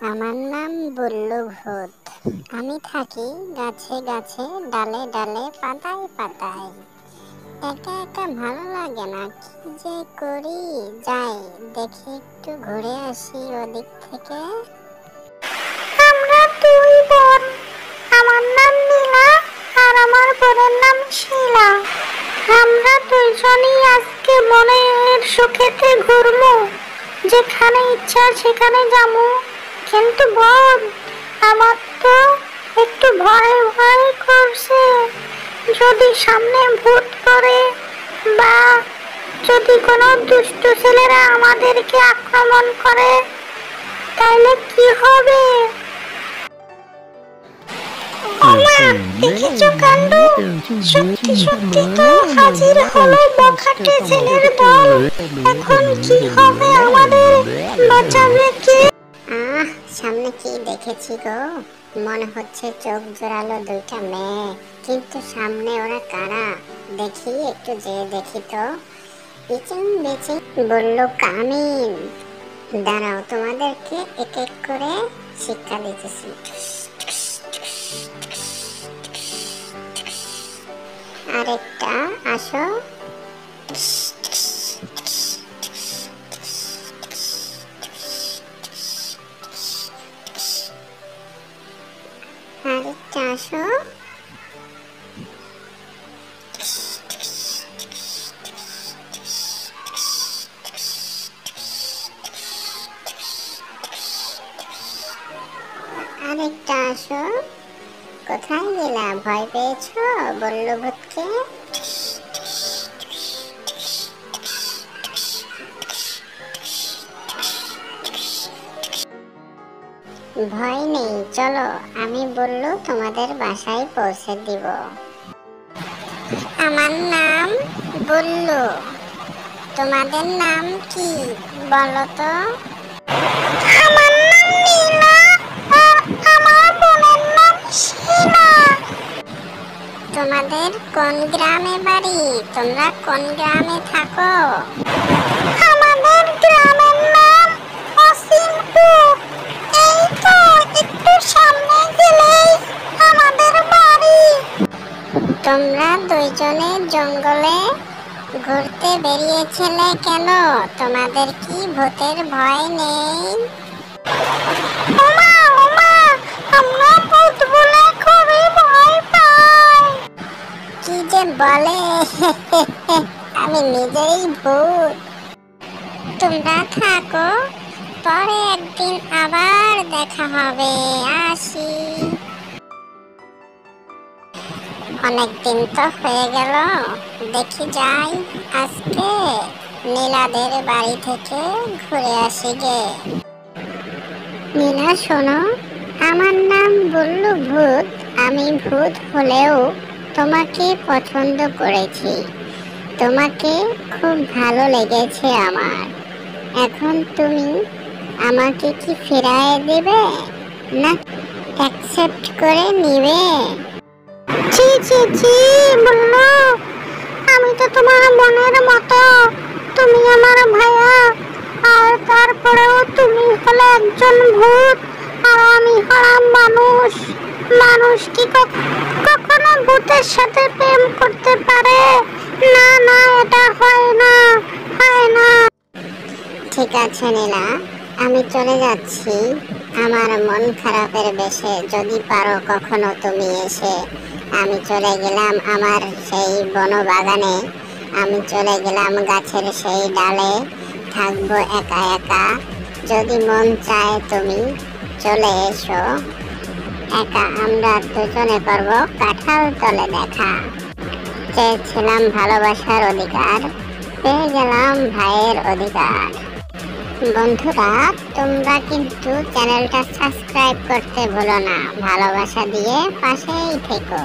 আমার নাম বুল্লু ভূত। আমি থাকি গাছে গাছে, ডালে ডালে, পাতায় পাতায়। একা একা ভালো লাগে না, কি যে করি। যাই দেখি, একটু ঘুরে আসি ওদিক থেকে। আমরা দুই বোন। আমার নাম নীলা আর আমার বোনের নাম শিলা। আমরা দুইজনই আজকে মনের সুখেতে ঘুরবো, যেখানে ইচ্ছা সেখানে যাবো। কিন্তু বোন, আমার তো একটু ভয় ভয় করছে। যদি সামনে ভূত করে বা যদি কোনো দুষ্ট ছেলেরা আমাদেরকে আক্রমণ করে, তাহলে কি হবে? ওমা, দেখেছো কাণ্ড? সত্যি সত্যি তো হাজির হলো বখাটে ছেলের দল। এখন কি হবে আমাদের? বাঁচাবে কে? সামনে কি দেখেছি গো? মনে হচ্ছে চোখ জোড়ালো দুইটা মেয়ে, কিন্তু সামনে ওরা কারা? দেখি, একটু যেয়ে দেখি তো। পিছন বেঁচে বলল কামিন। দাঁড়াও, তোমাদেরকে এক এক করে শিক্ষা দিতেছি। আরেকটা আসো। আরেকটা আসো। আরেকটা আসো। কোথায় গেলা? ভয় পেয়েছো বললো ভূতকে? ভয় নেই, চলো, আমি বললো তোমাদের বাসায় পৌঁছে দিব। আমার নাম বুল্লু। তোমাদের নাম কি বলো তো? আমার নাম নীলা আর আমার বোনের নাম শিলা। তোমাদের কোন গ্রামে বাড়ি? তোমরা কোন গ্রামে থাকো? আমাদের গ্রামের নাম অসীমপুর। এই তো একটু সামনে গেলেই আমাদের বাড়ি। তোমরা দুইজনে জঙ্গলে ঘুরতে বেরিয়েছিলে কেন? তোমাদের কি ভূতের ভয় নেই? ওমা ওমা, আমরা ভূত বলে খুবই ভয় পাই। কি যে বলে! আমি নিজেই ভূত। তোমরা থাকো, পরে একদিন আবার দেখা হবে। আসি। অনেকদিন তো হয়ে গেল, দেখি যাই আজকে নীলাদের বাড়ি থেকে ঘুরে আসি গে। নীলা শোনো, আমার নাম বুল্লু ভূত। আমি ভূত হলেও তোমাকে পছন্দ করেছি। তোমাকে খুব ভালো লেগেছে আমার। এখন তুমি আমাকে কি ফিরিয়ে দেবে না অ্যাকসেপ্ট করে নিবে? ছি ছি ছি বললো, আমি তো তোমার বোনের মতো। তুমি আমার ভাইয়া, আর তারপরেও তুমি হলে একজন ভূত আর আমি হলাম মানুষ। মানুষ কি কখনো ভূতের সাথে প্রেম করতে পারে? না না, এটা হয় না, হয় না। ঠিক আছে নীলা, আমি চলে যাচ্ছি আমার মন খারাপের বেশে। যদি পারো কখনো তুমি এসে। আমি চলে গেলাম আমার সেই বনবাগানে, আমি চলে গেলাম গাছের সেই ডালে, থাকবো একা একা। যদি মন চায় তুমি চলে এসো। একা আমরা দুজনে করবো কাঁঠাল তলে দেখা। চেয়েছিলাম ভালোবাসার অধিকার, পেয়ে গেলাম ভাইয়ের অধিকার। বন্ধুরা, তোমরা কিন্তু চ্যানেলটা সাবস্ক্রাইব করতে ভুলো না। ভালোবাসা দিয়ে পাশেই থেকো।